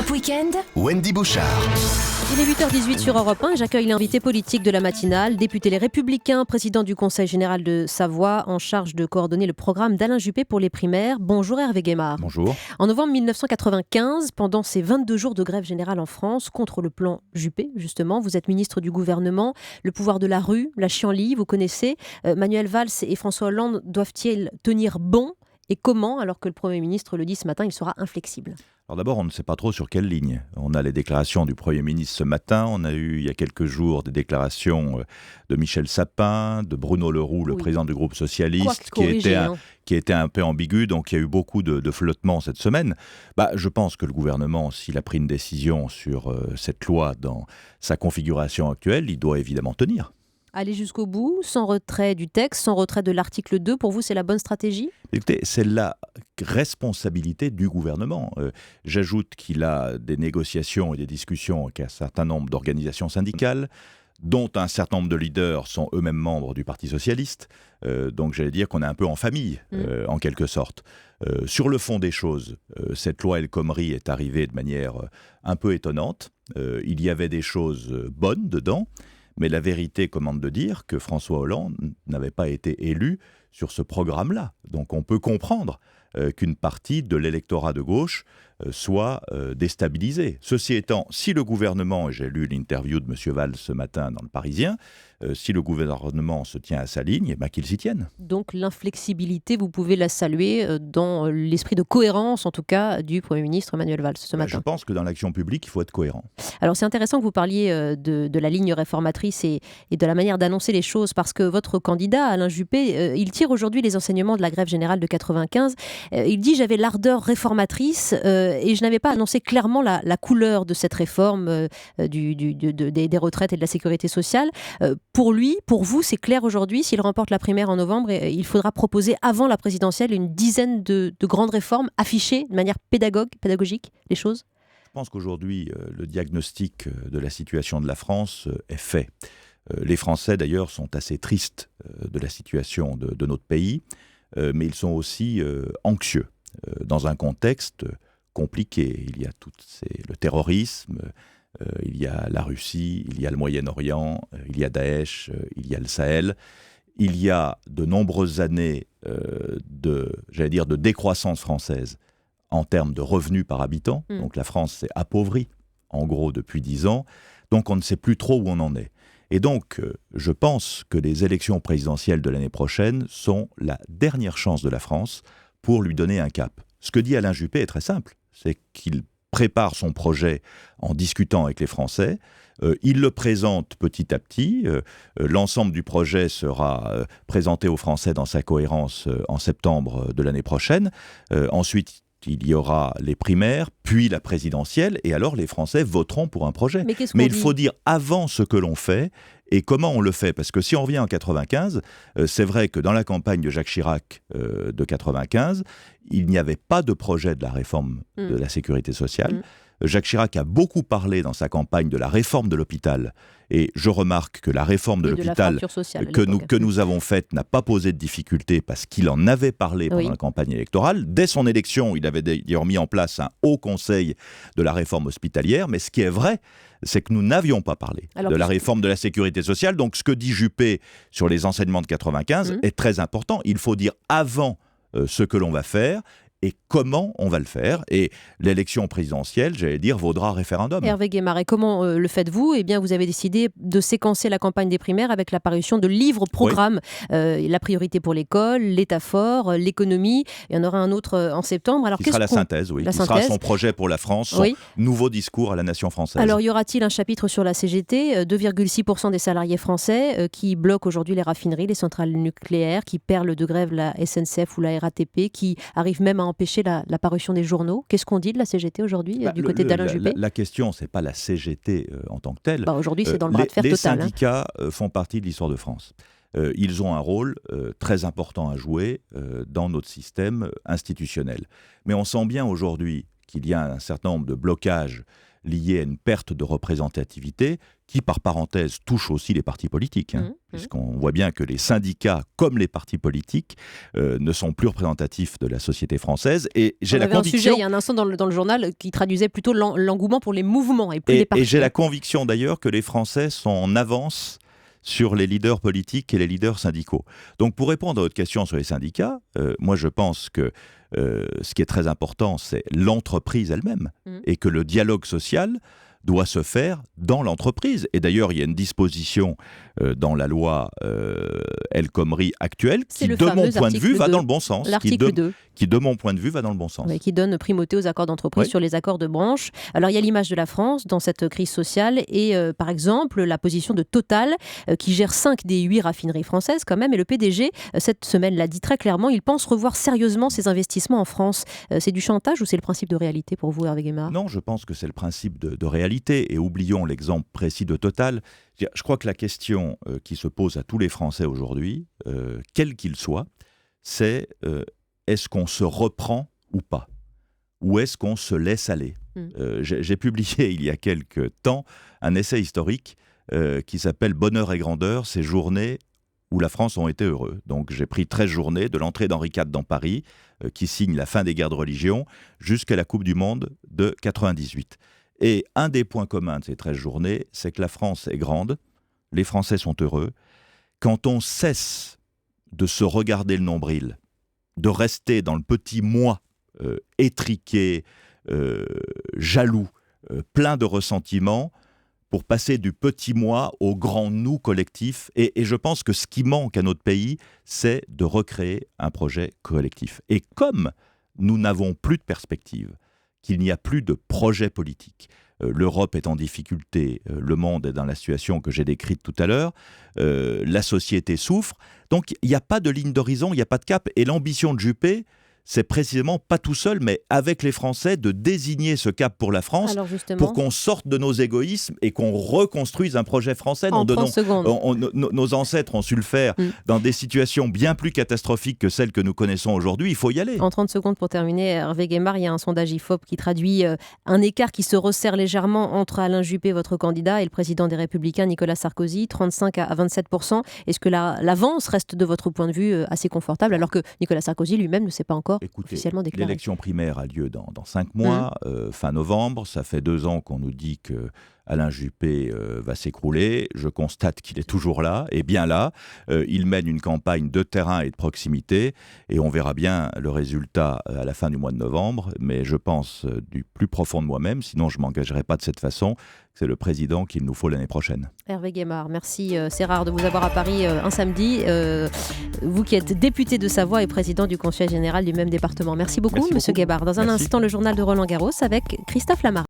Top Weekend, Wendy Bouchard. Il est 8h18 sur Europe 1 et j'accueille l'invité politique de la matinale, député Les Républicains, président du Conseil général de Savoie, en charge de coordonner le programme d'Alain Juppé pour les primaires. Bonjour Hervé Guémard. Bonjour. En novembre 1995, pendant ces 22 jours de grève générale en France, contre le plan Juppé, justement, vous êtes ministre du gouvernement, le pouvoir de la rue, la chienlit, vous connaissez. Manuel Valls et François Hollande doivent-ils tenir bon ? Et comment, alors que le Premier ministre le dit ce matin, il sera inflexible ? Alors d'abord, on ne sait pas trop sur quelle ligne. On a les déclarations du Premier ministre ce matin, on a eu il y a quelques jours des déclarations de Michel Sapin, de Bruno Le Roux, le président du groupe socialiste, qui était un peu ambigu, donc il y a eu beaucoup de flottements cette semaine. Je pense que le gouvernement, s'il a pris une décision sur cette loi dans sa configuration actuelle, il doit évidemment tenir. Aller jusqu'au bout, sans retrait du texte, sans retrait de l'article 2, pour vous, c'est la bonne stratégie ? Écoutez, c'est la responsabilité du gouvernement. J'ajoute qu'il a des négociations et des discussions avec un certain nombre d'organisations syndicales, dont un certain nombre de leaders sont eux-mêmes membres du Parti socialiste. Donc j'allais dire qu'on est un peu en famille, en quelque sorte. Sur le fond des choses, cette loi El Khomri est arrivée de manière un peu étonnante. Il y avait des choses bonnes dedans. Mais la vérité commande de dire que François Hollande n'avait pas été élu sur ce programme-là. Donc on peut comprendre qu'une partie de l'électorat de gauche soit déstabilisée. Ceci étant, si le gouvernement, et j'ai lu l'interview de M. Valls ce matin dans Le Parisien, si le gouvernement se tient à sa ligne, qu'il s'y tienne. Donc l'inflexibilité, vous pouvez la saluer dans l'esprit de cohérence, en tout cas, du Premier ministre Manuel Valls ce matin. Je pense que dans l'action publique, il faut être cohérent. Alors c'est intéressant que vous parliez de la ligne réformatrice et de la manière d'annoncer les choses, parce que votre candidat, Alain Juppé, il tire aujourd'hui les enseignements de la grève générale de 95. Il dit « J'avais l'ardeur réformatrice et je n'avais pas annoncé clairement la couleur de cette réforme des retraites et de la sécurité sociale ». Pour lui, pour vous, c'est clair aujourd'hui, s'il remporte la primaire en novembre, il faudra proposer avant la présidentielle une dizaine de grandes réformes, afficher de manière pédagogique les choses ? Je pense qu'aujourd'hui, le diagnostic de la situation de la France est fait. Les Français, d'ailleurs, sont assez tristes de la situation de notre pays, mais ils sont aussi anxieux dans un contexte compliqué. Il y a le terrorisme, il y a la Russie, il y a le Moyen-Orient, il y a Daesh, il y a le Sahel. Il y a de nombreuses années de décroissance française en termes de revenus par habitant. Donc la France s'est appauvrie, en gros, depuis 10 ans. Donc on ne sait plus trop où on en est. Et donc, je pense que les élections présidentielles de l'année prochaine sont la dernière chance de la France pour lui donner un cap. Ce que dit Alain Juppé est très simple, c'est qu'il prépare son projet en discutant avec les Français. Il le présente petit à petit. L'ensemble du projet sera présenté aux Français dans sa cohérence en septembre de l'année prochaine. Ensuite, il y aura les primaires, puis la présidentielle, et alors les Français voteront pour un projet. Mais il faut dire avant ce que l'on fait et comment on le fait. Parce que si on revient en 95, c'est vrai que dans la campagne de Jacques Chirac de 95, il n'y avait pas de projet de la réforme de la sécurité sociale. Jacques Chirac a beaucoup parlé dans sa campagne de la réforme de l'hôpital. Et je remarque que la réforme de l'hôpital que nous avons faite n'a pas posé de difficulté parce qu'il en avait parlé pendant la campagne électorale. Dès son élection, il avait d'ailleurs mis en place un haut conseil de la réforme hospitalière. Mais ce qui est vrai, c'est que nous n'avions pas parlé de la réforme de la sécurité sociale. Donc ce que dit Juppé sur les enseignements de 95 est très important. Il faut dire avant ce que l'on va faire et comment on va le faire. Et l'élection présidentielle, vaudra référendum. Hervé Guémard, et comment le faites-vous ? Eh bien, vous avez décidé de séquencer la campagne des primaires avec l'apparition de livres-programmes. La priorité pour l'école, l'État fort, l'économie. Il y en aura un autre en septembre. Alors, qui sera la synthèse, qui sera son projet pour la France, son nouveau discours à la nation française. Alors, y aura-t-il un chapitre sur la CGT ? 2,6% des salariés français qui bloquent aujourd'hui les raffineries, les centrales nucléaires, qui perlent de grève la SNCF ou la RATP, qui arrivent même à empêcher la parution des journaux. Qu'est-ce qu'on dit de la CGT aujourd'hui, du côté d'Alain Juppé ? La question, ce n'est pas la CGT en tant que telle. Aujourd'hui, c'est dans le bras de fer total. Les syndicats font partie de l'histoire de France. Ils ont un rôle très important à jouer dans notre système institutionnel. Mais on sent bien aujourd'hui qu'il y a un certain nombre de blocages liée à une perte de représentativité qui, par parenthèse, touche aussi les partis politiques, puisqu'on voit bien que les syndicats, comme les partis politiques, ne sont plus représentatifs de la société française. Et j'ai la conviction... un sujet il y a un instant dans le journal qui traduisait plutôt l'engouement pour les mouvements et plus les partis. Et j'ai la conviction d'ailleurs que les Français sont en avance sur les leaders politiques et les leaders syndicaux. Donc pour répondre à votre question sur les syndicats, moi je pense que ce qui est très important, c'est l'entreprise elle-même, et que le dialogue social doit se faire dans l'entreprise. Et d'ailleurs, il y a une disposition dans la loi El Khomri actuelle qui, de mon point de vue, va dans le bon sens. L'article 2. Qui, de mon point de vue, va dans le bon sens. Oui, qui donne primauté aux accords d'entreprise sur les accords de branche. Alors, il y a l'image de la France dans cette crise sociale et, par exemple, la position de Total, qui gère 5 des 8 raffineries françaises quand même. Et le PDG, cette semaine, l'a dit très clairement, il pense revoir sérieusement ses investissements en France. C'est du chantage ou c'est le principe de réalité pour vous, Hervé Guémard ? Non, je pense que c'est le principe de réalité. Et oublions l'exemple précis de Total. Je crois que la question qui se pose à tous les Français aujourd'hui, quel qu'il soit, c'est est-ce qu'on se reprend ou pas ? Ou est-ce qu'on se laisse aller ? J'ai publié il y a quelque temps un essai historique qui s'appelle « Bonheur et grandeur, ces journées où la France ont été heureux ». Donc j'ai pris 13 journées de l'entrée d'Henri IV dans Paris, qui signe la fin des guerres de religion, jusqu'à la Coupe du Monde de 98. Et un des points communs de ces 13 journées, c'est que la France est grande, les Français sont heureux. Quand on cesse de se regarder le nombril, de rester dans le petit moi étriqué, jaloux, plein de ressentiments, pour passer du petit moi au grand nous collectif. Et je pense que ce qui manque à notre pays, c'est de recréer un projet collectif. Et comme nous n'avons plus de perspective, qu'il n'y a plus de projet politique. L'Europe est en difficulté, le monde est dans la situation que j'ai décrite tout à l'heure, la société souffre, donc il n'y a pas de ligne d'horizon, il n'y a pas de cap, et l'ambition de Juppé, c'est précisément pas tout seul, mais avec les Français, de désigner ce cap pour la France, pour qu'on sorte de nos égoïsmes et qu'on reconstruise un projet français. Nos ancêtres ont su le faire dans des situations bien plus catastrophiques que celles que nous connaissons aujourd'hui. Il faut y aller. En 30 secondes pour terminer, Hervé Guémard, il y a un sondage IFOP qui traduit un écart qui se resserre légèrement entre Alain Juppé, votre candidat, et le président des Républicains, Nicolas Sarkozy, 35 à 27%. Est-ce que l'avance reste, de votre point de vue, assez confortable, alors que Nicolas Sarkozy lui-même ne sait pas encore? Écoutez, l'élection primaire a lieu dans 5 mois, fin novembre. Ça fait 2 ans qu'on nous dit que Alain Juppé va s'écrouler. Je constate qu'il est toujours là, et bien là. Il mène une campagne de terrain et de proximité, et on verra bien le résultat à la fin du mois de novembre. Mais je pense du plus profond de moi-même, sinon je ne m'engagerai pas de cette façon, que c'est le président qu'il nous faut l'année prochaine. Hervé Guémard, merci. C'est rare de vous avoir à Paris un samedi. Vous qui êtes député de Savoie et président du Conseil général du même département. Merci beaucoup, Monsieur Guémard. Dans un instant, le journal de Roland Garros avec Christophe Lamar.